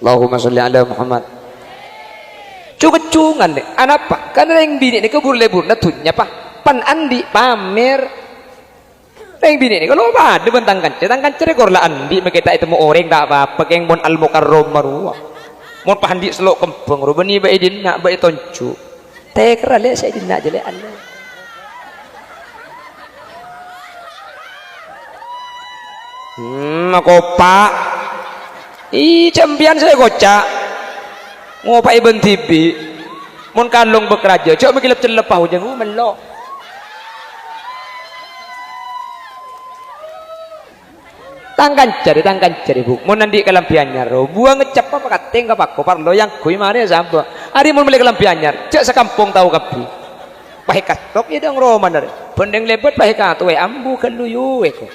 Allahumma sholli ala Muhammad. Cungan deh, anak pak, karena yang bini ini kebur lebur, natunya pak, pan andi pamer, yang bini ini kalau apa, depan tangkan rekor lah andi, kita itu mau orang tak apa, pakai mon al mukarrom maruah, mon pahandi selok kempeng, rubani bayi dina bayi toncu, tekra le saya dina jele Allah. Aku pak, campian saya kocak. Ngopai ben tibi mun kalung bekraja cok mikilap celepah hujan melok tangkan cari bu mun nanti kelampiannya ro buang ngecap apa kateng ka pakko parlo yang kui mare samba ari mun beli kelampiannya cek sekampung tahu kapi pahe katok ya dong ro mandar bendeng lebet pahe katu ambu keluyu eko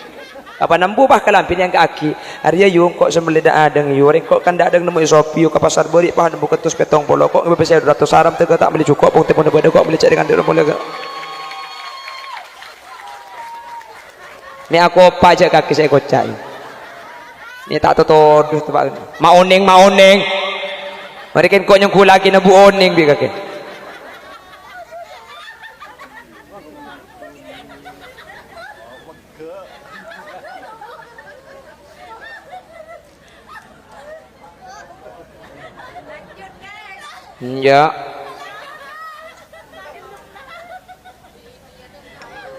apa nambu bah kelampian yang kaki Arya yung kok sembelida adeng yuring kok kan adeng nemu isopi ke pasar beri pah nemu ketus petong polo kok ngebebe saya 200 saram tega tak beli cukup pun tepun beda kok beli cek dengan dia mulai ini aku pajak kaki saya kocai ini tak tutup maoneng mereka kok nyengku lagi nabu oneng bi kaki ya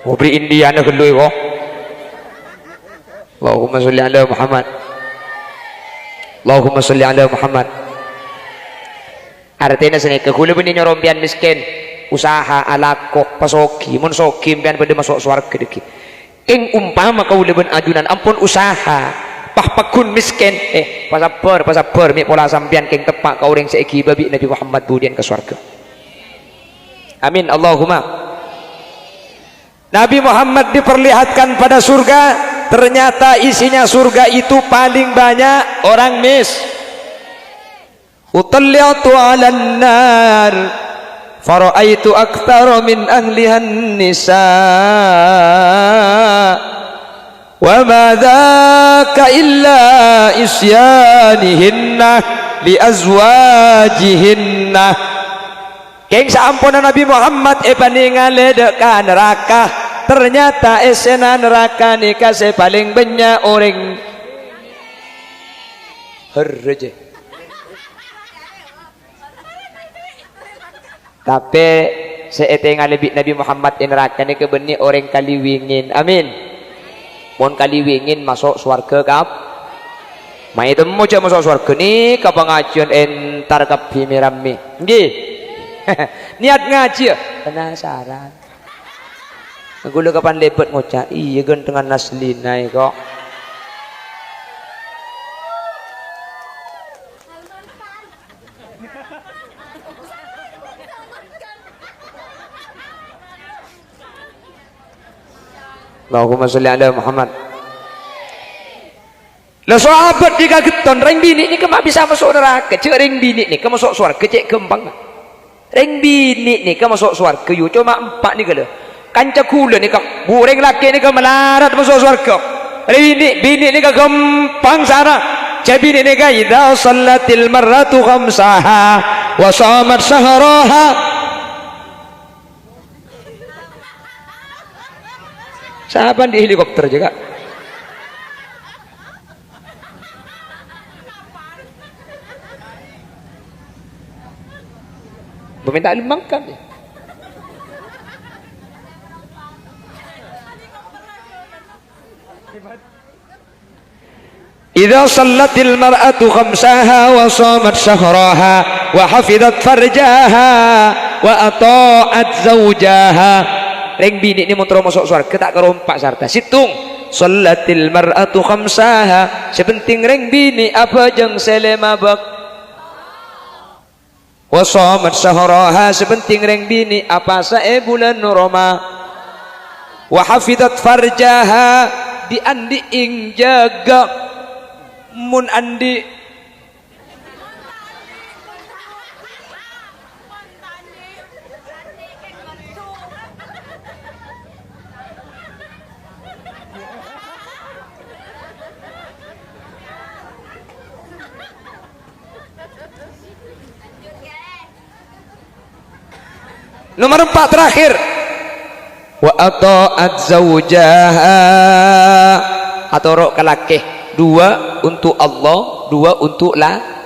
beri Indiana kedua kok Allahumma sholli ala Muhammad Allahumma sholli ala Muhammad artinya sini kekulu benih nyerompian miskin usaha alakoh pasoki mun soki impian pada masuk suarga deki ing umpama kau leben ajunan ampun usaha pakun miskin pasabar mi pola sampian keng tepak kau ring seiki babi Nabi Muhammad budian ke surga amin Allahumma. Nabi Muhammad diperlihatkan pada surga, ternyata isinya surga itu paling banyak orang utalliyatu 'alan nar fara'aitu aktsara min ahlihan nisa wa ma dzaka illa isyanihinna li azwajihinna keng saampunan Nabi Muhammad paningale deka neraka ternyata esena neraka nikah paling banyak orang herje tapi seetengah lebih Nabi Muhammad neraka nikah benih orang kaliwingin amin mohon kali wingin masuk surga kap mai temu cak masuk surga ni ke pengajian entar ke bimirami nggih niat ngaji penasaran gula kapan lebet ngocak iya gentengan naslinai kok Allahumma sholli ala Muhammad. Lah sahabat dikageton ring bini ni kemak bisa masuk neraka cek ring bini ni ke masuk surga cek kembang ring bini ni ke masuk surga yu cuma 4 ni kala kanca kula ni ke bureng laki ni ke melarat masuk surga ring bini ni ke gempang sana cek bini ni ke idza sallatil marratu khamsaha wa shamat shahraha sahabat di helikopter juga meminta limangkan ya. Idza sallatil mar'atu khamsaha wa shamat shahraha wa hafizat farjaha wa ata'at zawjaha ring bini ini montro masuk surga tak kerompak sarta situng sallatil mar'atu khamsaha sepenting ring bini apa jeng selema bak wa shamat shahraha sepenting ring bini apa sae bulan Roma wa hafizat farjaha di andi ing jaga mun andi Nomor 4 terakhir, wa ata'at zaujaha, atau kalakeh, 2 untuk Allah, 2 untuk lah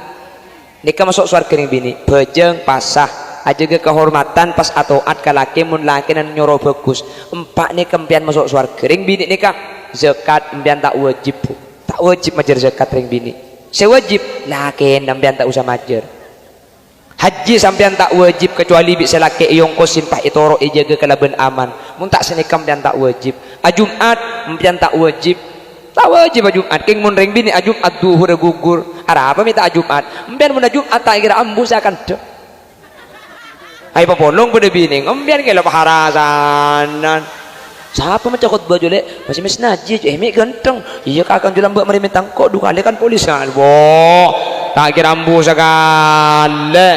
nikah masuk surga ring bini bejeng pasah aja ke kehormatan pas atoat kalake mun laki nan nyoro bagus 4 nih kempian masuk surga ring bini nikah zakat empian tak wajib majer zakat ring bini sewajib laki empian tak usah majer haji sampean tak wajib kecuali bisa laki iong ko simpah itoro ijaga kalaban aman mun tak senikam empian tak wajib ajumat empian tak wajib Jumat king mun ring bini Jumat duhur gugur ara apa minta Jumat empian mun Jumat tak kira ambus akan de ai papolong pada bini empian kela paharasanan siapa mencakot baju lek masih mes najis mi ganteng iya kakak jual mbak mari mentang kok dua kali kan polis kan boh tak kira ambus akan le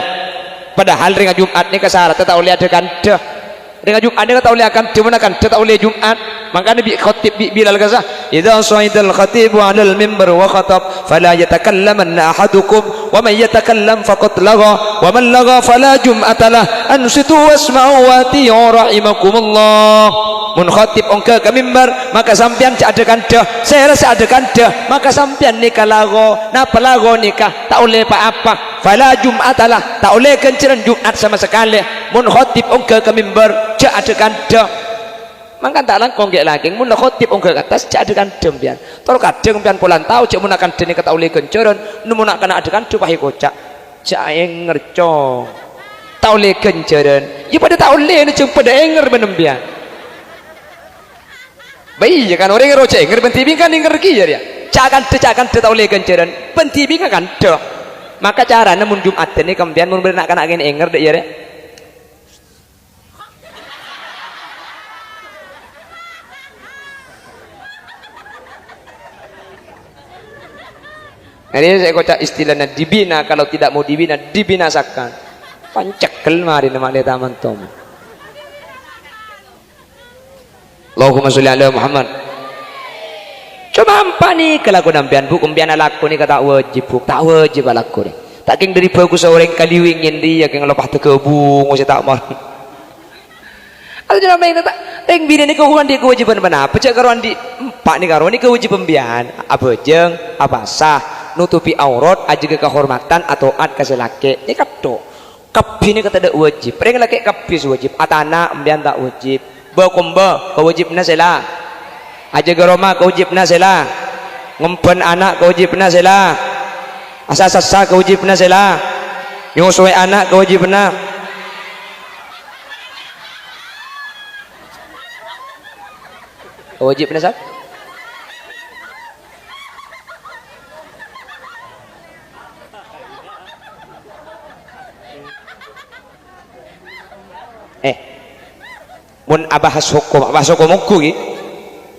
padahal ring Jumat ni kesara tak boleh ada kan de ring Jumat ni tak boleh akan de mana kan tak boleh Jumat makanya bi khatib bi Bilal kasa idza sa'idal khatibu 'alal mimbar wa khatab fala yatakallamanna ahadukum wa man yatakallam faqad lagha wa man lagha fala jum'ata lah ansitu wasma'u wa ati'u rahimakumullah mun khatib ongke ke mimbar maka sampean adakan dah saya rasa adakan dah maka sampean nikah lago napa lago nikah tak oleh apa-apa fala jum'ata lah tak oleh kenceran Jumat sama sekali mun khatib ongke ke mimbar adakan dah maka tak langkong gek lagi mun khotib ongke atas cak adegan dempian tol kadang pian polan tahu cak munakan dene kata oleh kenceran nu munakan adegan dupahi kocak cak yang ngerco tak oleh kenceran ya pada tak oleh ni cuma pada enger benempian bayi ya kan orang yang roce enger bentibing kan enger kia dia cak akan tak oleh kenceran bentibing kan dah maka cara namun Jumat ini kemudian mun berenakan agen enger dek ya dek ini saya kocak istilahnya dibina kalau tidak mau dibina dibinasakan pancekel mari nama dia taman tom Allahumma sholli ala Muhammad cuma apa nih kalau aku nampian bu kumpian alaku nih kata wajib bu tak wajib alaku nih tak keng dari bagus seorang kali wingin dia keng lepas tekebung saya tak mau atau jangan main tak teng bini ni keuangan dia kewajiban mana apa cak karuan di empat ni karuan ni kewajiban bian apa jeng apa sah nutupi aurat aja ke kehormatan atau ad kasih laki ini kapto kapi ini kata ada wajib mereka laki kapi wajib atana ambian tak wajib bakomba kewajibna sela aja ke Roma kewajibna sela ngumpen anak kewajibna sela asa-asa kewajibna sela nyusuai anak kewajibna kewajibna sah mun abahas hukum aku ni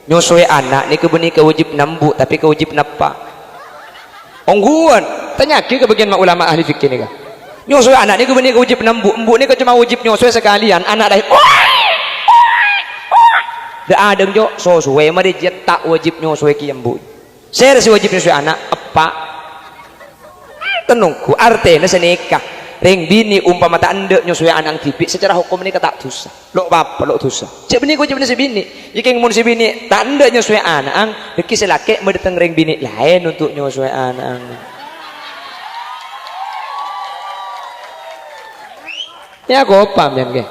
nyusui anak ni kebeni kewajib nambu tapi kewajib napa ongguan tanya ke bagian mak ulama ahli fikih ni kan nyusui anak ni kebeni kewajib nambu embu ni cuma wajib nyusui sekalian anak dah dah ada jo so suwe mari jet tak wajib nyusui ki embu saya rasa wajib nyusui anak apa tenungku artinya senikah ring bini umpama tak anda nyusui anak tipi secara hukum ini kata dosa lo apa lo dosa cek bini kau cek bini si bini jika mun si bini tak anda nyusui anak deki selake mendatang ring bini lain untuk nyusui anak ya aku apa ambian ke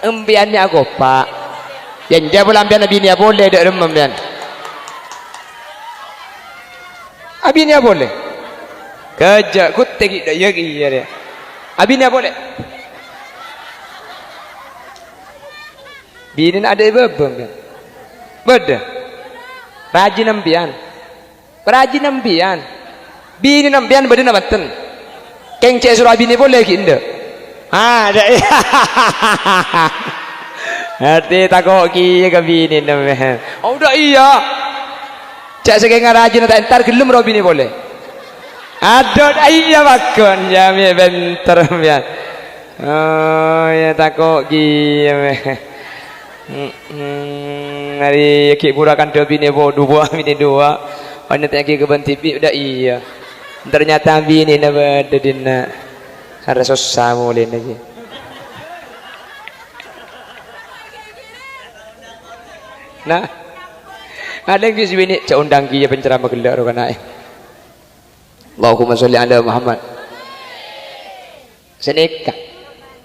ambiannya aku apa yang dia boleh ambian bini ya boleh dek remam ambian abini ya boleh kerja kutek dah ya dia abi ni boleh bini ada bebem kan beda rajin ambian bini ambian beda nabatan keng cek surah bini boleh kinda ada hati takut kia ke bini namanya oh dah iya cek segengar rajin tak entar gelum roh bini boleh ada iya bakon jami bentar ya oh ya takut gila hari ki burakan dobi ni dua bini dua hanya tak ki keban TV udah iya ternyata bini na berdina harus susah mulai lagi Nah, ada yang di sini cak undang kia penceramah gelak ro kana. Allahumma sholli ala Muhammad. Seneka.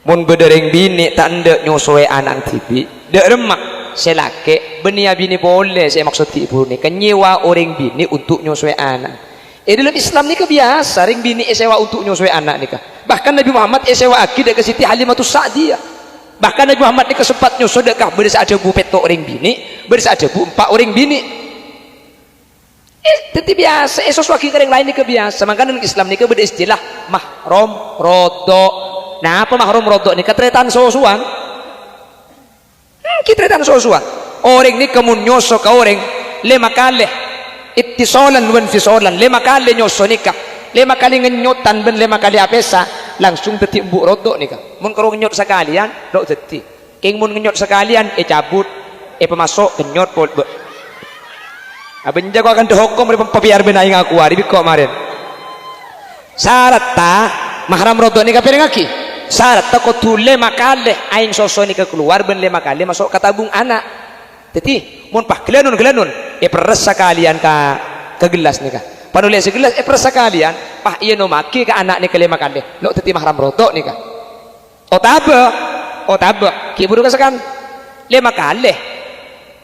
Mun bedereng bini tak ndek nyusuai anak tibi, dek remak selake benia bini boleh saya maksud ibu ni kenyewa orang bini untuk nyusuai anak. Dalam Islam ni kebiasa ring bini sewa untuk nyusuai anak nikah. Bahkan Nabi Muhammad sewa akid ke Siti Halimatus Sa'diyah. Bahkan Nabi Muhammad ni kesempat nyusuai dekah berisa ada bu petok orang bini, berisa ada bu 4 orang bini. Tetapi biasa sesuatu yang lain ni kebiasa. Maka dalam Islam ni beda istilah mahram rodok. Nah apa mahram rodok ni ketretan sosuan. Ketretan sosuan. Orang ni kamu nyosok ke orang 5 kali ittisalan wan fisalan 5 kali nyosok nikah 5 kali ngenyotan ben 5 kali apesa langsung detik mbuk rodok nikah. Mun karo ngenyot sekalian dok detik. King mun ngenyot sekalian cabut pemasok kenyot pol. Abang jago akan dihukum dari papiar benaing aku hari kok kemarin. Syarat ta mahram rodok nikah piring aki. Syarat ta ko tule makale aing soso nikah keluar ben 5 kali masuk ke tabung anak. Jadi mun pah gelanun peres sekalian ke gelas nikah. Panulis segelas peres sekalian pah iya no maki ke anak nikah 5 kali. Lo teti mahram rodok nikah. Otabe ki buru kasakan 5 kali.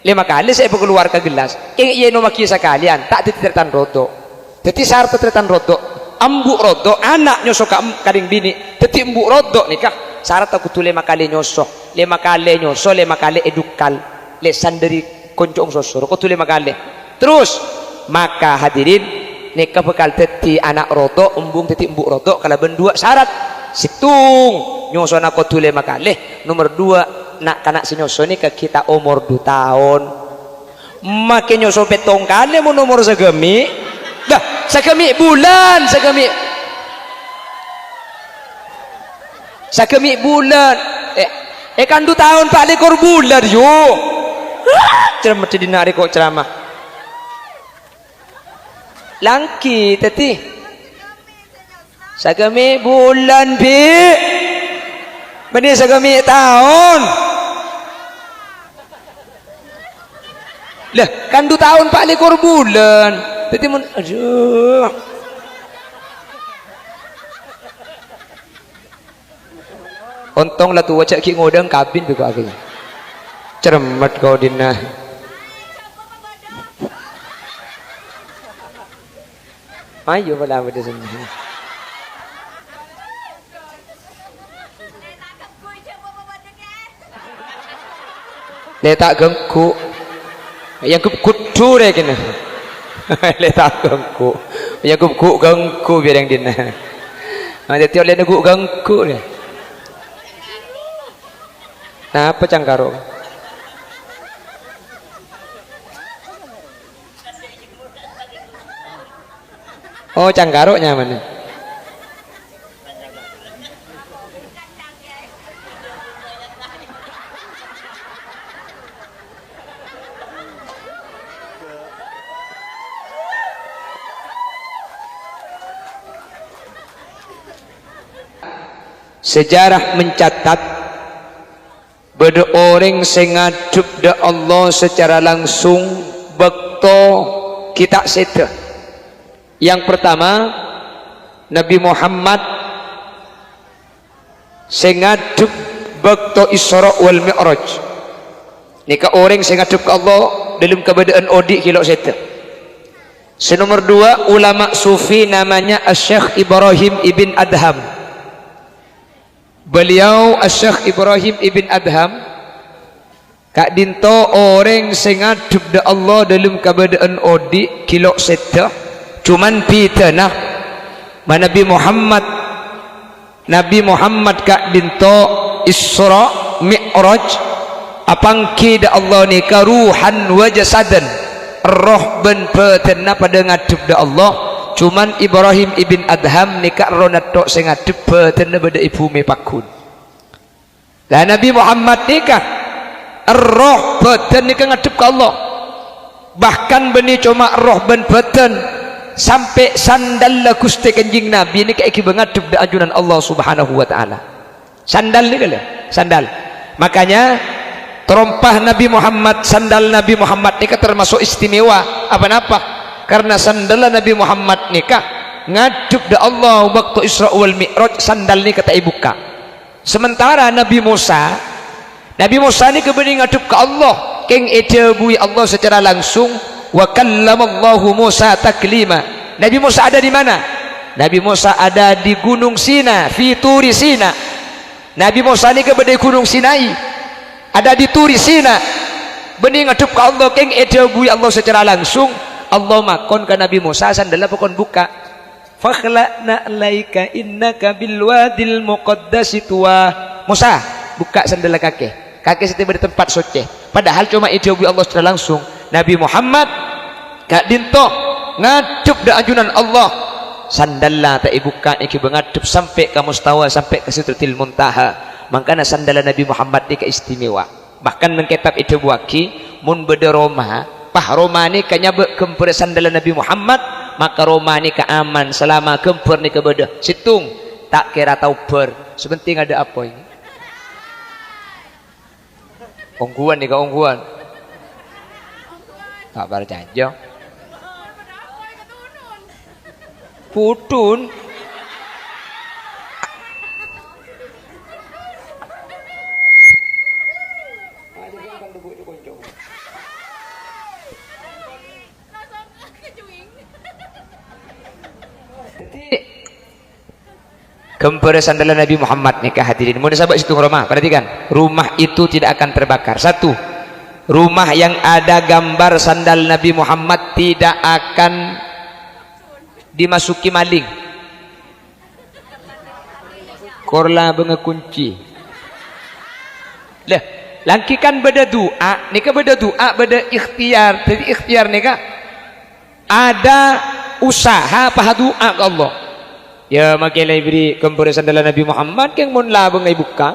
5 kali saya keluar ke gelas. Iya no maki sekalian tak ditretan rodok. Jadi syarat tretan rodok. Ambuk rodok anak nyosok kading bini. Jadi ambuk rodok nikah. Syarat aku tu 5 kali nyosok. 5 kali nyosok 5 kali edukal. Lesan dari koncong sosor. Aku tu 5 kali. Terus maka hadirin nikah bekal teti anak rodok embung teti ambuk rodok kalau berdua syarat situng nyosok aku tu 5 kali. Nomor 2 nak kanak sinyoso ni ke kita umur 2 tahun makin nyoso petong kali mau nomor segemi dah segemi bulan segemi bulan kan 2 tahun pak lekor bulan yo ceramah di nari kok ceramah langki teti segemi bulan bi benih segemi tahun lah kan 2 tahun 4 lekor bulan jadi aduh untung lah tu wajak ki ngodang kabin juga akhirnya cermat kau dina ayo pala pada sini letak gengku yang kudu deh kena letak gengku yang kudu gengku biar yang dina nanti tiap lihat gengku gengku deh nah apa cangkaro oh cangkaro nyaman sejarah mencatat beda orang sing ngadep da Allah secara langsung bekto kita seta. Yang pertama Nabi Muhammad sing ngadep bekto Isra wal Mi'raj. Nika orang sing ngadep ke Allah dalam keadaan odik kilo seta. Senomor 2 ulama sufi namanya Syekh Ibrahim ibn Adham. Beliau Syekh Ibrahim ibn Adham kak dinto orang sing ngadep da Allah dalam keadaan odi kilo seta cuman pitana Nabi Muhammad kak dinto Isra Mi'raj apangki da Allah ni karuhan wa jasadan roh ben petena pada ngadep da Allah cuman Ibrahim ibn Adham nikah ronatok sing ngadep betene beda ibu me pakun lah Nabi Muhammad nikah roh beten nikah ngadep ke Allah bahkan beni cuma roh ben beten sampai sandal la Gusti Kanjeng Nabi nikah iki ngadep da ajunan Allah Subhanahu wa taala sandal ni kala sandal makanya terompah Nabi Muhammad, sandal Nabi Muhammad nikah termasuk istimewa apa-apa, karena sandal Nabi Muhammad nikah ngaduk da Allah waktu Isra wal Mi'raj, sandal nikah tak buka. Sementara Nabi Musa ni kebening ngaduk ke Allah, keng edebui Allah secara langsung. Wa kallamallahu Musa taklima. Nabi Musa ada di mana? Nabi Musa ada di Gunung Sina, fi Turi Sina. Nabi Musa ni kebening Gunung Sinai, ada di Turi Sina, bening ngaduk ke Allah, keng edebui Allah secara langsung. Allah makon ke Nabi Musa, sandalnya pokon buka. Fakhla'na alaika innaka bil wadil muqaddasi tuwa. Musa, buka sandal kaki setiba di tempat suci. Padahal cuma idiobi Allah secara langsung. Nabi Muhammad kak dinto ngadep da ajunan Allah, sandallah tak ibuka iki bengadep sampai ke mustawa, sampai ke sidratil muntaha. Makanya sandal Nabi Muhammad ni istimewa. Bahkan mengkitab itu buaki mun beda Roma, pah Roma ni kanya kempur sandal Nabi Muhammad, maka Roma ni ke aman selama kempur ni kebeda. Situng tak kira tahu ber. Sebenting ada apa ini? Ongguan ni ke ongguan. Tak berjanji. Putun. Kempur sandal Nabi Muhammad nikah hadirin. Mau sahabat situ rumah, perhatikan. Rumah itu tidak akan terbakar. Satu, rumah yang ada gambar sandal Nabi Muhammad tidak akan dimasuki maling. Korla bengekunci. Lah, laki kan beda doa, nikah beda doa, beda ikhtiar. Jadi ikhtiar nikah ada usaha paha doa ke Allah. Ya makilah beri kempur sandal Nabi Muhammad yang mun la bengai buka.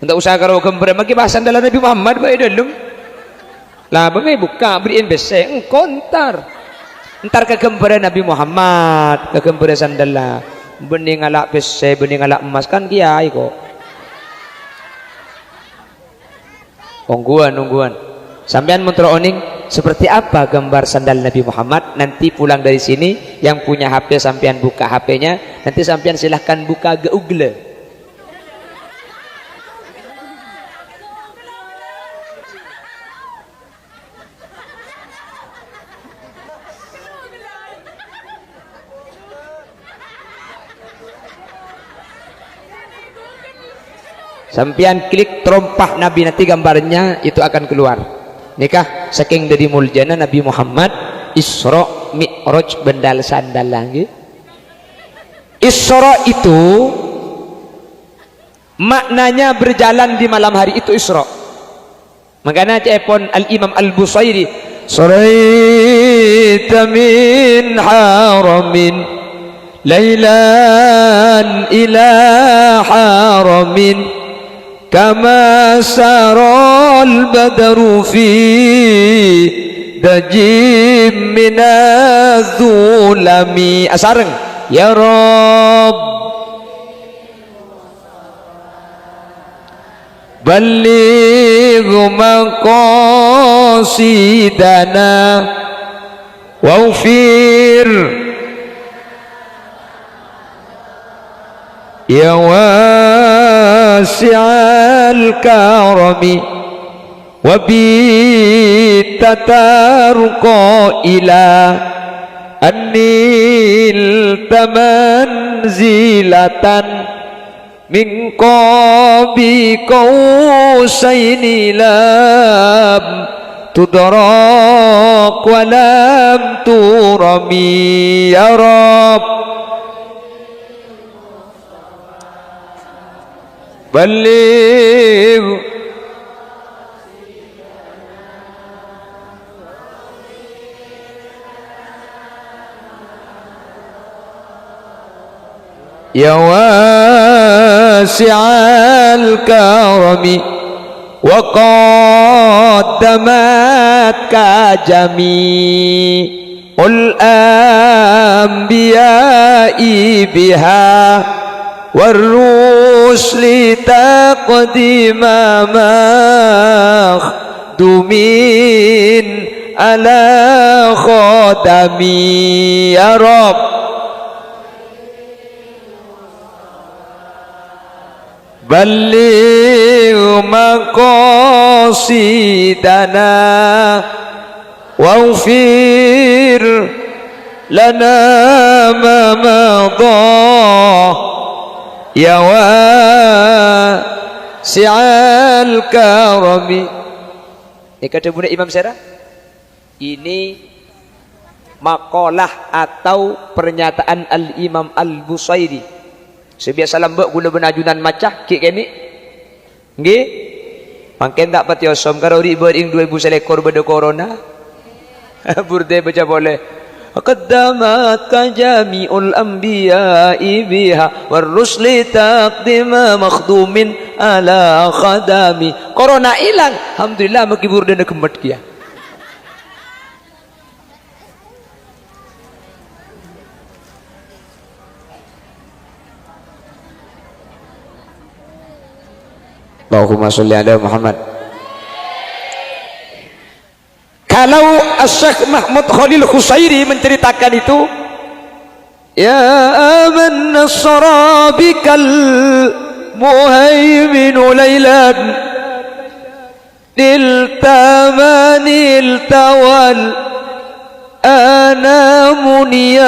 Untuk usaha karo kempur maki bahasa sandal Nabi Muhammad bae dalam. La bengai buka beriin bese engko entar ke kempur Nabi Muhammad, ke kempur sandal la. Bening alak bese, bening alak emas kan kiai kok. Ongguan. Sampean mun oning seperti apa gambar sandal Nabi Muhammad? Nanti pulang dari sini yang punya HP sampean buka HP-nya, nanti sampean silahkan buka Google. Sampean klik terompah Nabi, nanti gambarnya itu akan keluar. Nikah saking dari muljana Nabi Muhammad Isra Mi'raj bendal sandal lagi. Isra itu maknanya berjalan di malam hari, itu Isra. Makanya cepon Al-Imam Al-Busairi, saraita min haramin lailan ila haramin kama saral badru fi dajim minadzulami. Asareng ya Rabb balligh maqasidana waghfir ya wasi'al karami wa bi tatarqa ila annil tamanzilatan min qabi qausaini lam tudrak wa lam turami ya Rabb baligh ya wasi'al karami wa qaddamat ka jami'ul anbiya'i biha والرسل تقدم مخدومين على خدمي يا رب بلغ مقاصدنا واغفر لنا ما مضى ya wasi'al karami. Ini kata Bunda Imam Syarah, ini makalah atau pernyataan Al-Imam Al-Busairi. Sebiasa lambak guna benajunan macah kik kini nggih mangken tak pati osom karo ri bering 2000 selekor beda corona burde baca boleh قدمت جميع الأنبياء بها والرسل تقدم مخدوم على خدامي. Corona hilang, alhamdulillah makibur dan kemet kia. Allahumma sholli ala Muhammad. Kalau Syekh Mahmud Khalil Khusairi menceritakan itu, ya man nasra bikal muhaimin lailan niltamanil tawal anamuniyamu.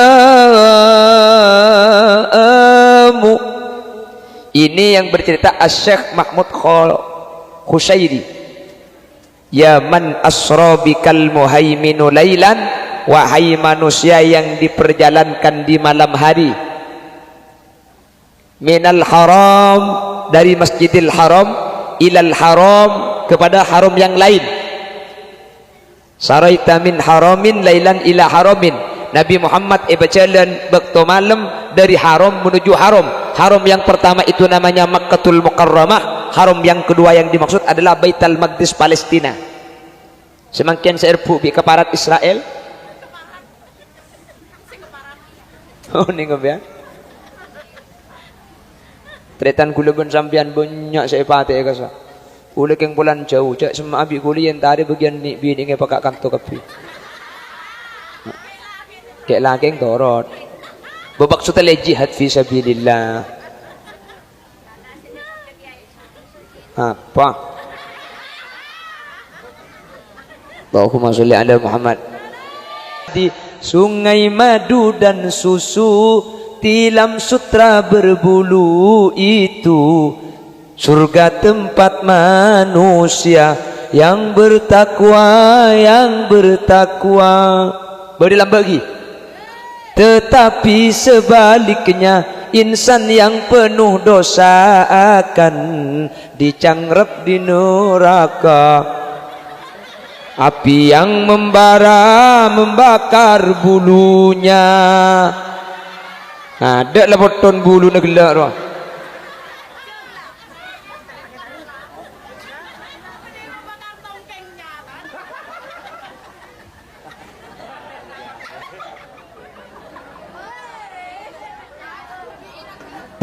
Ini yang bercerita Syekh Mahmud Khusairi. Ya man asra bikal muhaiminu lailan, wahai manusia yang diperjalankan di malam hari, minal haram, dari masjidil haram, ilal haram, kepada haram yang lain. Saraita min haramin lailan ila haramin. Nabi Muhammad berjalan waktu malam dari haram menuju haram. Haram yang pertama itu namanya Makkatul Mukarramah. Haram yang kedua yang dimaksud adalah Baitul Maqdis Palestina. Semakin serbu bi keparat Israel. Oh nih ya. Tretan gula ben sampean banyak saya pate kasa. Ule keng bulan jauh cak semua abi guli yang tadi bagian ni bini nge pakak kanto kapi. Kek lageng torot. Babak sutale jihad fi sabilillah. Apa? Allahumma sholli ala Muhammad. Di sungai madu dan susu, tilam sutra berbulu itu surga tempat manusia yang bertakwa, yang bertakwa. Berilam bagi. Tetapi sebaliknya insan yang penuh dosa akan dicanggrep di neraka. Api yang membara membakar bulunya. Ada lah boton bulu negelak roh.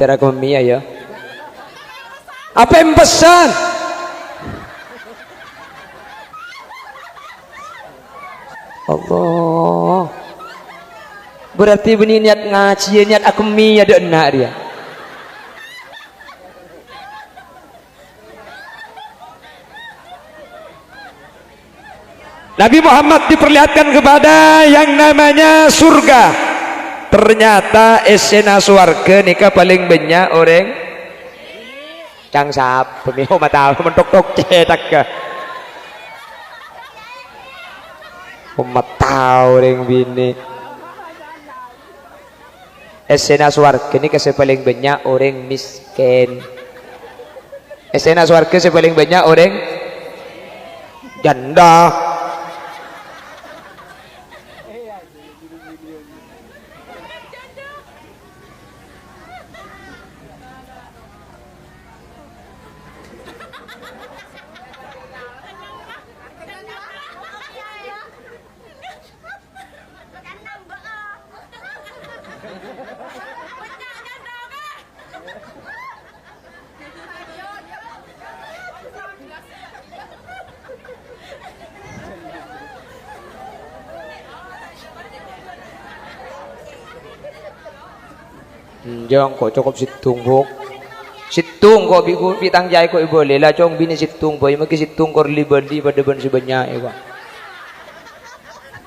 Terakomia ya. Apa yang pesan? Allah. Berarti benih niat ngaji, niat aku mi ada enak dia. Nabi Muhammad diperlihatkan kepada yang namanya surga. Ternyata esena suarga nikah paling banyak orang cang sap pemiho mata mentok-tok cetak ke umat tahu orang bini. Esena suarga nikah paling banyak orang miskin. Esena suarga paling banyak orang janda. Jangan kok cukup situng buk. Situng kok bitang jai kok boleh lah cong bini situng boy maki situng kor libeli pada ban sebanyak iwa.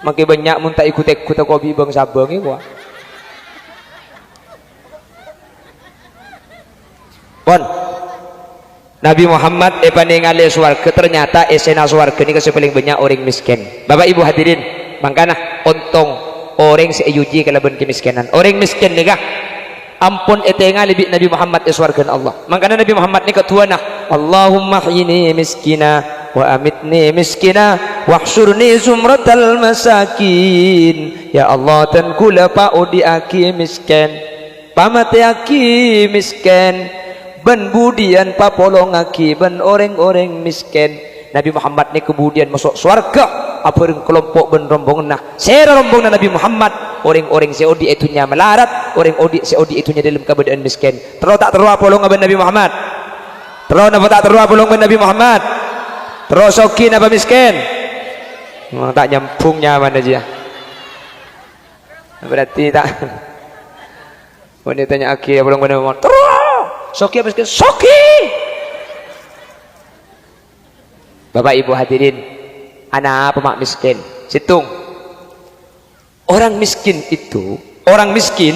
Maki banyak mun tak ikut-ikut kok bibang sabang iwa. Pon Nabi Muhammad paningale swarga ternyata esena swarga ni kasi paling banyak orang miskin. Bapak Ibu hadirin, mangkana ontong orang seuyuji kalaban kemiskinan. Orang miskin ni kah? Ampun etenga lebih Nabi Muhammad swarga Allah. Mangkana Nabi Muhammad ni ketua nak Allahumma hyini miskina wa amitni miskina wahsyurni zumratal masakin. Ya Allah tan kula paudi aki miskin. Pamate aki miskin. Ben budian papolong aki ben orang-orang miskin. Nabi Muhammad ni kemudian masuk surga apa kelompok ben rombongan nah sera rombongan Nabi Muhammad orang-orang seodi itunya melarat orang seodi itunya dalam keadaan miskin. Terus tak terus polong ben Nabi Muhammad terus napa tak terus polong ben Nabi Muhammad terus soki napa miskin tak nyambungnya mana aja berarti tak wanitanya aki polong ben Nabi Muhammad terus soki miskin soki. Bapak Ibu hadirin, anak pemak miskin situng orang miskin itu orang miskin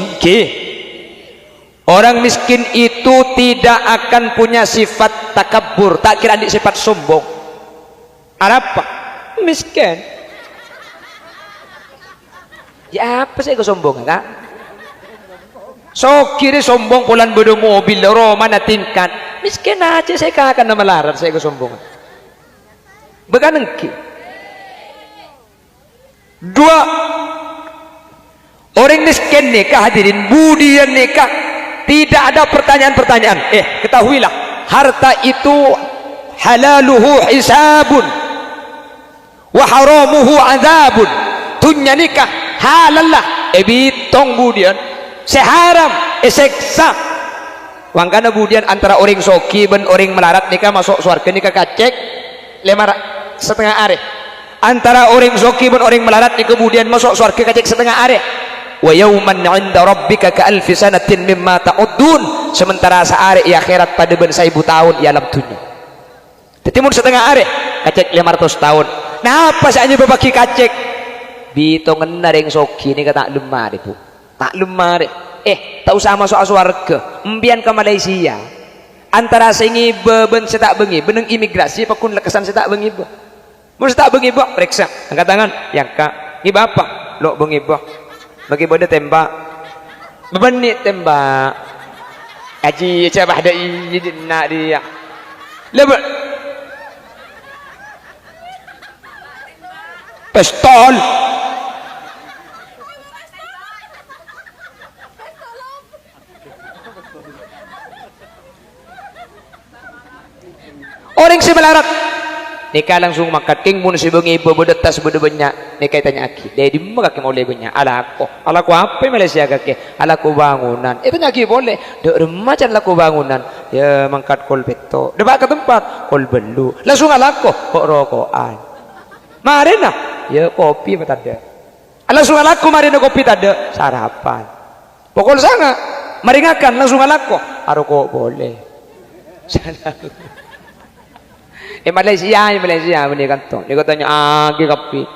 orang miskin itu tidak akan punya sifat takabur, tak kira adik sifat sombong. Apa? Miskin ya apa sih kesombongan tak? So kiri sombong pulan bodoh mobil mana tingkat miskin aja saya akan nama larat saya kesombongan beganengki. Dua orang miskin nikah hadirin budian nikah tidak ada pertanyaan-pertanyaan. Ketahuilah harta itu halaluhu hisabun wa haramuhu azabun. Tunya nikah halallah bitong budian seharam seksa. Wangkana budian antara orang soki ben orang melarat nikah masuk surga nikah kacek lemar setengah are antara orang zoki dan orang melarat ni kemudian masuk surga kacik setengah are. Wa yauman 'inda rabbika ka alfi sanatin mimma ta'uddun. Sementara saare i akhirat pada ben 1000 tahun i alam dunia. Tetimun setengah are kacik 500 tahun. Nah apa saja berbagi kacik bitongen nareng zoki ni kata lemari bu tak lemari tak usah masuk surga embian ke Malaysia antara sengi ben setak bengi beneng imigrasi pakun lekesan setak bengi ba mun setak bengi ba periksa angkat tangan yang kak ngi bapak lo bengi ba bagi bode tembak bebenit tembak aji cabah da nak dia lebe pistol orang si melarat nikah langsung makan king mun si bengi bedetas bede banyak nikah tanya aki dia di mana kaki boleh banyak alaku apa Malaysia kaki alaku bangunan itu nyaki boleh dek remajan laku bangunan ya mangkat kol beto debak ke tempat kol belu langsung alaku kok rokokan marina ya kopi apa tanda langsung alaku marina kopi tanda sarapan pokok sana meringakan langsung alaku kok boleh Malaysia ini kantong dia katanya agi kapi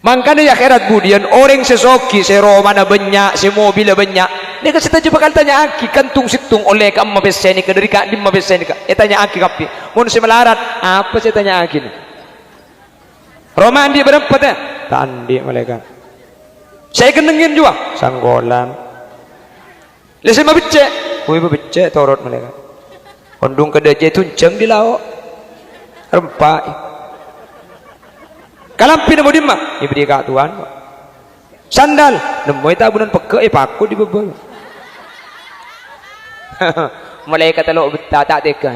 makanya ya akhirat budian orang sesoki seromana banyak semobil banyak dia kan saya bakal tanya aki kantung situng oleh ke amma beseni ke dari kak lima beseni ke tanya aki kapi mun si melarat apa saya tanya aki ni roman dia berapa teh tandi mereka saya kenengin juga sanggolan lesi mah becek kui becek torot mereka kondung kedaje tunceng di laut rempah kalampi nemu dimah diberi kak tuan sandal nemu itu abunan peke paku di bebel mulai kata lo tak teka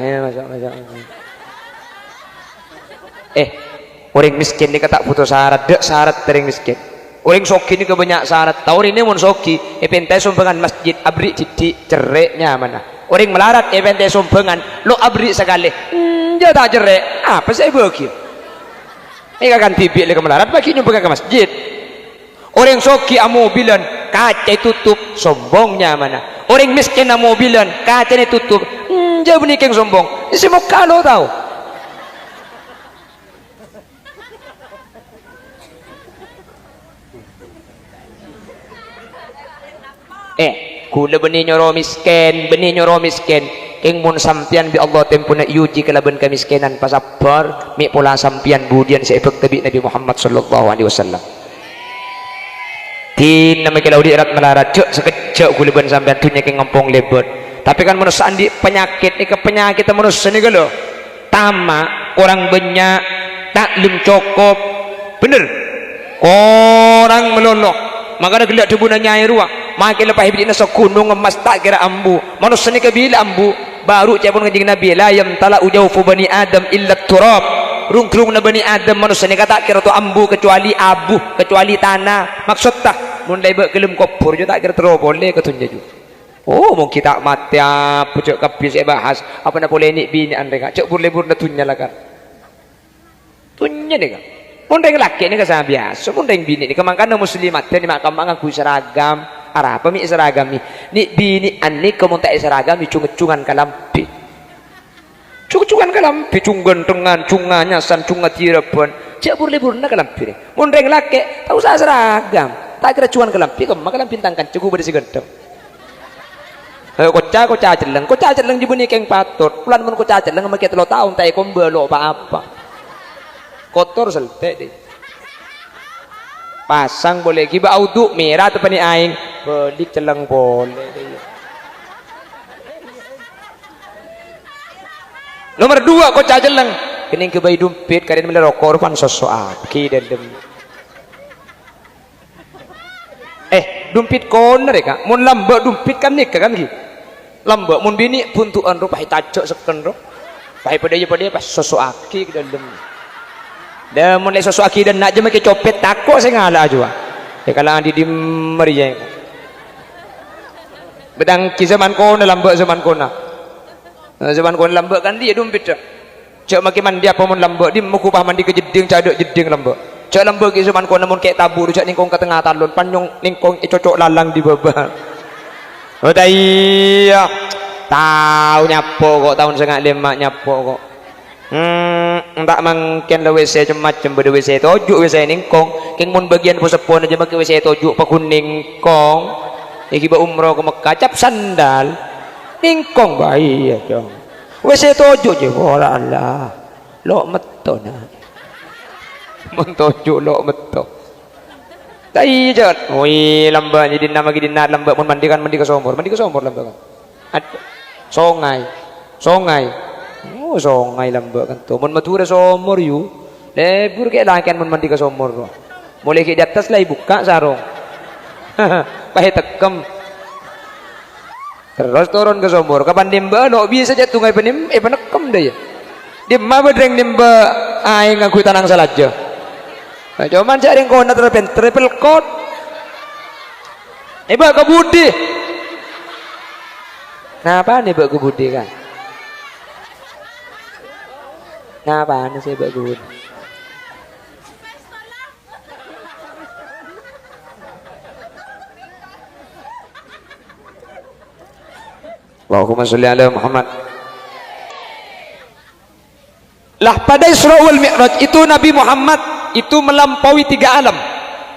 orang miskin ni kata putus syarat dek syarat tering miskin orang soki ni kebanyak syarat tahun ini mun soki pentai sumbangan masjid abri cici cereknya mana orang melarat pentai sumbangan lo abri sekali dia tak cerai apa saya bagi akan tibik le ke melarat bagi nyumbang ke masjid orang soki amobilan kaca tutup, sombongnya mana? Orang miskin na mobilan, kacanya tutup, jauh nikeng sombong. Isi mau kalau tahu. Kula benih nyoro miskin, keng mun sampian bi Allah tempuna yuji kelaban kemiskinan pasabar, mi pola sampian budian seefek tabi Nabi Muhammad sallallahu alaihi wasallam. Tin nama kalau di erat melarat cek sekejap kula ben sampean dunya keng ngempong lebot. Tapi kan manusia andi penyakit ni ke penyakit manusia ni kalau tamak orang banyak tak lem cukup bener orang meloloh maka gelak debunan nyai ruang makin lepas hidup nasa gunung emas tak kira ambu manusia ni kebila ambu baru cepon ngajing Nabi la yam tala ujaufu bani Adam illa turab rung-rung na bani Adam manusia ni kata kira tu ambu kecuali abu kecuali tanah maksud tak mun lebek kelem kopur je tak kira terus boleh ketunjuk juga. Oh mungkin tak mati apa cek kapis saya bahas apa nak boleh ni bini anda cek burlebur na tunya lah kan tunya ni kan mundeng laki ni kesana biasa mundeng bini ni kemangkana muslimat ni makam mengaku seragam arah apa mi seragam ni bini ane kamu tak seragam ni cungan kalampi cungan kalampi cungan tengan cungan nyasan cungan tirapan cek burlebur na kalampi ni mundeng laki tak usah seragam tak kira cungan kalampi kamu kalampi tangkan cukup bersih gendam kocak celeng jebuni keng patut pulan mun kocak celeng make 3 tahun tak ikon belo apa kotor selte deh pasang boleh giba audu merah tu pani aing belik celeng boleh deh. Nomor 2 kocak celeng kening ke bayi dumpit kalian melerokor pan sosoak ki dalam dumpit koner ya kak mun lambak dumpit kan nik kan gitu lambak mun bini puntuan ro pahi tajak seken ro pahi pada pas sosok aki ke dalam dah mun le sosok aki dan nak je make copet takut saya ngalah jua ya kalangan di meriah bedang ki zaman kona lambak zaman kona lambak kan dia dumpit cak make mandi apa mun lambak di mukupah mandi ke jeding cadok jeding lambak cak lambak ki zaman kona mun kek tabur cak ningkong ke tengah talun panjang ningkong cocok lalang di bawah oh iya tahu nyapo kok tahun 5 nyapo kok tak mangken le WC macam bede WC tojuk WC ningkong keng mun bagian posepon aja make WC tojuk pakuning kong iki ba umroh ke Mekah cap sandal ningkong bayi ya dong WC tojuk je ora Allah lo meto na mun tojuk lo meto tai jat oi lambak jadi nama gidi nat lambak mun mandi ke somor lambak kan songai oh songai lambak kan tu mun matura somor yu lebur ke lakan mun mandi ke somor mulai ke di atas lah buka sarung pahe tekem terus turun ke somor kapan dimba no bisa aja tungai penim penekem deh ya dimma bedreng dimba aing ngaku tanang salaja cuman cari kona triple code bak ke budi kenapa nih bak ke budi kan kenapa nih saya bak ke budi Allahumma sholli ala Muhammad lah pada Isra wal Mi'raj itu Nabi Muhammad itu melampaui 3 alam.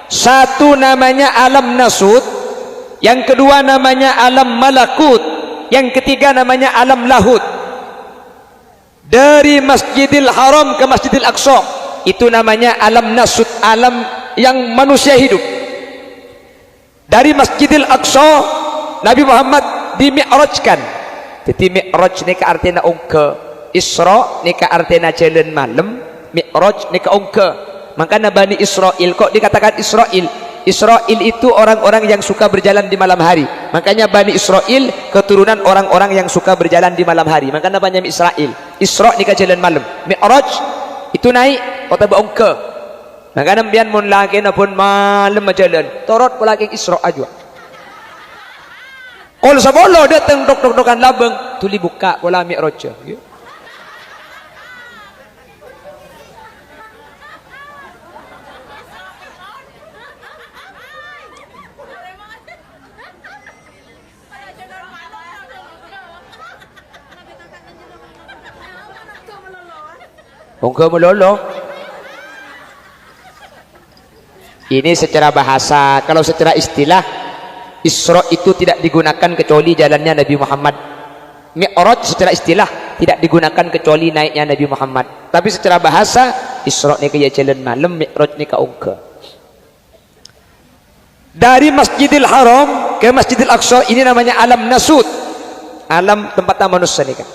Satu namanya alam nasut, yang kedua namanya alam malakut, yang ketiga namanya alam lahut. Dari Masjidil Haram ke Masjidil Aqsa itu namanya alam nasut, alam yang manusia hidup. Dari Masjidil Aqsa Nabi Muhammad dimi'rajkan. Jadi mi'raj ni ke artinya ongke, Isra ni ke artinya jalan malam, mi'raj ni ke ongke. Makanya Bani Israel kok dikatakan Israel itu orang-orang yang suka berjalan di malam hari. Makanya Bani Israel keturunan orang-orang yang suka berjalan di malam hari. Makanya namanya Israel. Isra ni jalan malam, Mi'raj itu naik kota bongke. Makanya bian mun lagi pun malam jalan torot pelaki Isra aja. Kalau sebolo datang dok-dokan labeng tuli buka pola Mi'raj. ongka melolo. Ini secara bahasa. Kalau secara istilah, Isra itu tidak digunakan kecuali jalannya Nabi Muhammad. Mi'raj secara istilah tidak digunakan kecuali naiknya Nabi Muhammad. Tapi secara bahasa, Isra ni kaya jalan malam, Mi'raj ni ka ongka. Dari Masjidil Haram ke Masjidil Aqsa ini namanya alam nasut. Alam tempat manusia ni kan.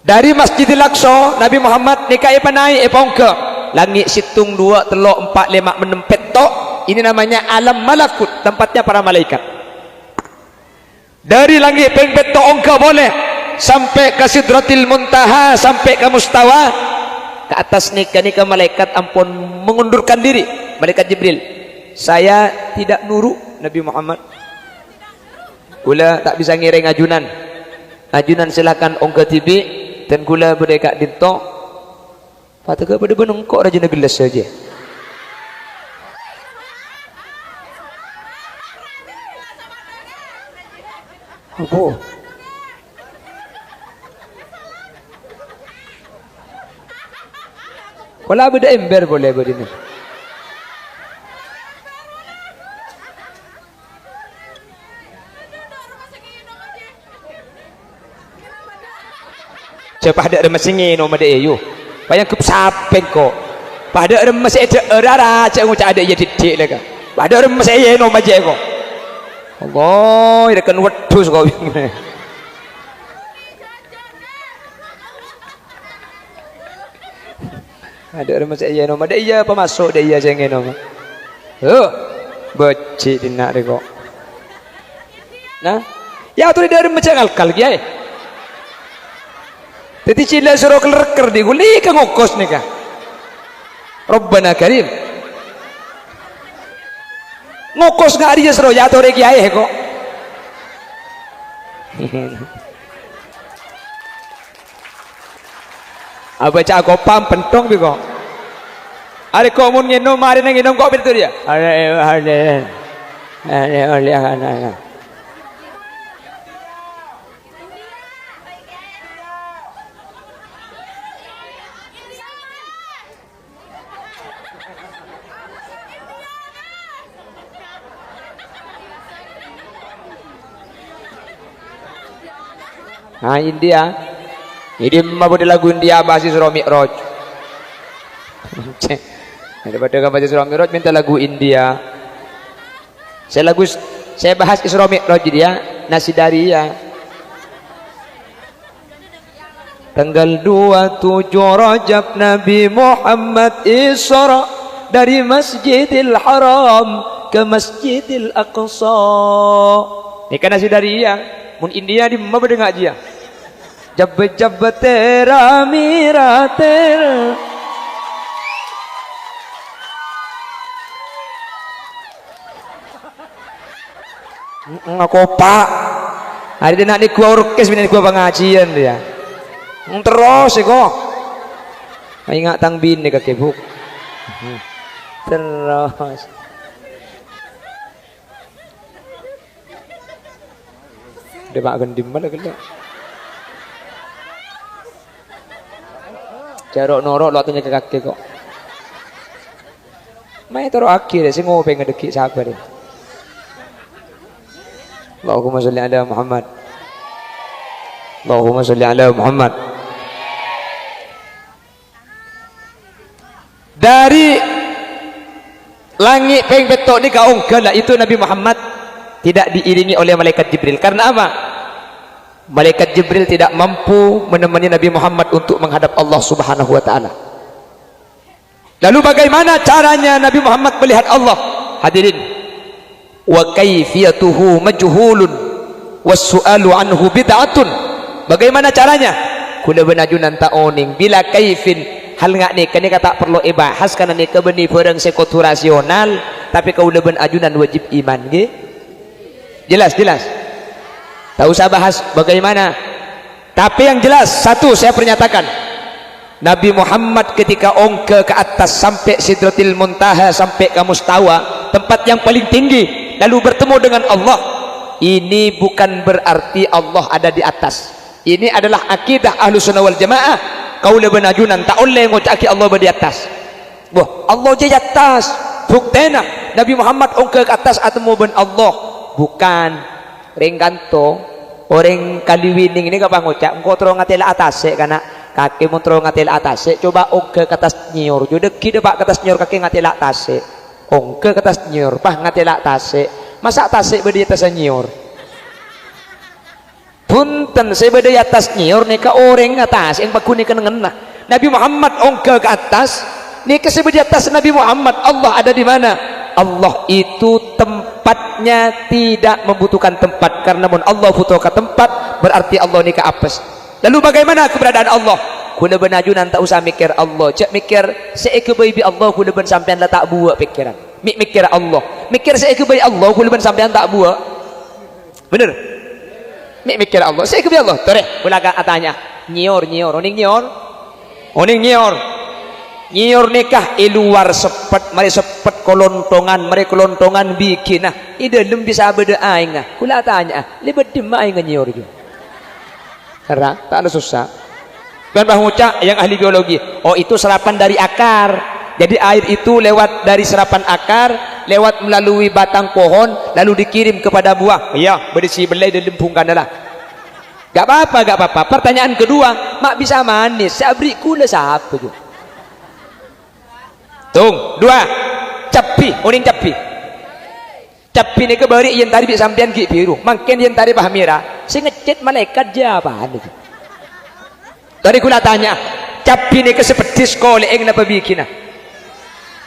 Dari Masjidil Aqsa Nabi Muhammad ni kaya naik ongka. Langit situng 2 3 4 5 6 petok. Ini namanya alam malakut, tempatnya para malaikat. Dari langit peng petok ongka boleh sampai ke Sidratil Muntaha, sampai ke Mustawa. Ke atas nikah malaikat ampun mengundurkan diri. Malaikat Jibril, saya tidak nuru Nabi Muhammad. Kula tak bisa ngiring ajunan. Ajunan silakan ongka tibi dan kula berdeka dinto. Patut ke pada benengkok raja gelas saja. Apa? Kalau beda ember boleh begini. Cepat ada mesingi no made ayu. Bayang ke sapen kok. Pada ada masih ada rara cak ngucap ada ya didik lega. Pada ada masih ya no maje kok. Allah, ida kan wedhus kok. Ada orang masih ya no ada iya pemasuk dia iya sing no. Becik dinak de kok. Nah, ya tu dia ada macam alkal kiai. Jadi cila suruh keler di guli ke ngokos nih kah? Rabbana Karim. Ngokos nggak dia suruh jatuh reki ayah kok. Apa cak kopam pentong bi kok. Ada komun ngenom mari ngenom kok betul dia. Ada. Nah India ini mah lagu India bahasa surah Mi'raj. Daripada kan bahasa surah Mi'raj minta lagu India. Saya bahas Isra Mi'raj dia Nasidaria. Tanggal 27 Rajab Nabi Muhammad Isra dari Masjidil Haram ke Masjidil Aqsa. Ini kan Nasidaria. Mun India di mana berdengar aja. जब जब तेरा मेरा तेरा ngakopak hari dia nak ni gua orkes bini gua pengajian dia terus kok ingat tang bini kakek buk terus dia mak gendim mana gelak jarok norok lo tanya ke kakek kok main taruh akhir sih ngopeng ngedekik sabar ya Allahumma sholli ala Muhammad Allahumma sholli ala Muhammad. Dari langit peng betok ni kau ongkala itu Nabi Muhammad tidak diiringi oleh malaikat Jibril. Karena apa? Malaikat Jibril tidak mampu menemani Nabi Muhammad untuk menghadap Allah Subhanahu wa taala. Lalu bagaimana caranya Nabi Muhammad melihat Allah? Hadirin, wa kaifiyatuhu majhulun was-su'alu anhu bid'atun. Bagaimana caranya? Kula benajunan taoning bila kaifin hal ngak ni kani kata perlu ibahas karena ni kebeni perang sekotu rasional tapi kau leben ajunan wajib iman nggih. Jelas. Tak usah bahas bagaimana. Tapi yang jelas satu saya pernyatakan, Nabi Muhammad ketika ongke ke atas sampai Sidratil Muntaha sampai ke Mustawa, tempat yang paling tinggi, lalu bertemu dengan Allah, ini bukan berarti Allah ada di atas. Ini adalah akidah Ahlus Sunnah wal Jamaah. kau lebih najunan tak oleh ngucaki Allah di atas. Wah, Allah je di atas. Buktena Nabi Muhammad ongke ke atas atau ben Allah. Bukan ringkanto orang kaliwining ini kapang ngucak engkau terong ngatela atas kana kaki mun terong ngatela atas coba ongke ke atas nyiur jo deki pak ke atas nyiur kaki ngatela atas ongke ke atas nyiur pah ngatela atas masa atas bedi atas nyiur punten saya beda atas nyiur nih ke orang atas yang baku nih kenengena Nabi Muhammad ongke ke atas nih ke sebedi atas Nabi Muhammad Allah ada di mana Allah itu tempatnya tidak membutuhkan tempat karena mun Allah butuhkan tempat berarti Allah ni ke apes. Lalu bagaimana keberadaan Allah? Kula benajunan tak usah mikir Allah, cak mikir seike bayi Allah kula ben sampean lah tak buat pikiran. Mikir Allah. Mikir seike bayi Allah kula ben sampean tak buat. Bener? Mikir Allah. Seike bayi Allah. Tore, kula tanya. Nyior, oning nyior. Oning nyior. Nyior nikah luar sepet mari sepet kolontongan mari kolontongan bikin nah i dalam bisa beda aing ah kula tanya lebih dem aing nyior juga karena tak ada susah kan bah ngucak yang ahli biologi oh itu serapan dari akar jadi air itu lewat dari serapan akar lewat melalui batang pohon lalu dikirim kepada buah iya berisi belai dan lempungkan adalah gak apa-apa pertanyaan kedua mak bisa manis sabri kula siapa juga tung dua capi oning capi ni kebari yang tadi bi sampean ki biru makin yang tadi bah merah saya ngecet malaikat jawaban itu tadi kula tanya capi ni kesepedis kole eng napa bikinah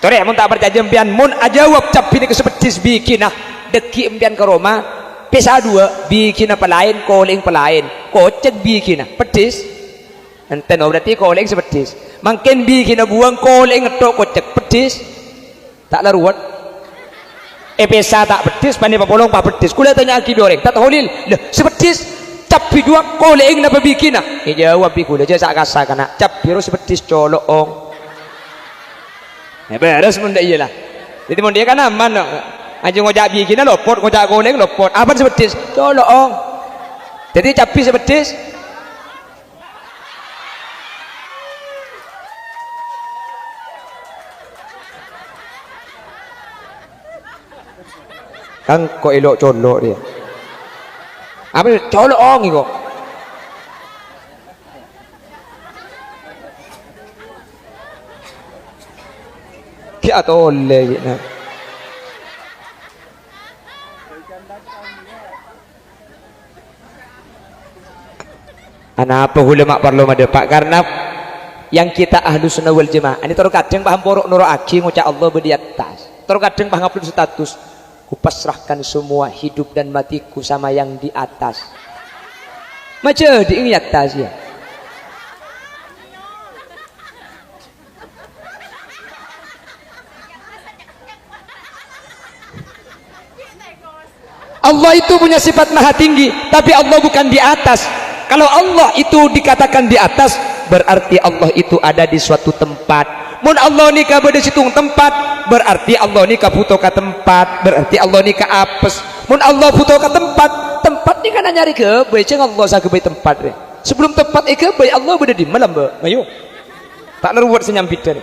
tore mun tak percaya empian mun ajawab capi ni kesepedis bikinah deki empian ke Roma pesa dua bikinah pelain kole eng pelain kocet bikinah pedis enten berarti kole eng sepedis makin bikin buang koleng ngetok kocek pedis tak laruat pesa tak pedis pandai papolong pak pedis kula tanya aki doreng tak holil lah sepedis capi dua koleng napa bikin jawab kula aja sak kasa kana cap biru sepedis colong beres mun dak iyalah jadi mun dia kan aman aja ngojak bikin lopot ngojak koleng lopot apa sepedis colong jadi capi sepedis kan kok elok colok dia apa colok ong kok ki atau oleh gitu anak apa ulama perlu madepak karena yang kita ahlu sunnah wal jamaah ini terus kadang paham porok nurut aki ngucap Allah di atas terus kadang paham upload status kupasrahkan semua hidup dan matiku sama yang di atas macam di atas ya Allah itu punya sifat maha tinggi tapi Allah bukan di atas kalau Allah itu dikatakan di atas berarti Allah itu ada di suatu tempat mun Allah nikah pada situng tempat berarti Allah nikah butuh ke tempat berarti Allah nikah apes mun Allah butuh ke tempat ni kan nyari ke baik Allah sa ke baik tempat sebelum tempat ke baik Allah berada di malam ayo tak lalu buat senyampitan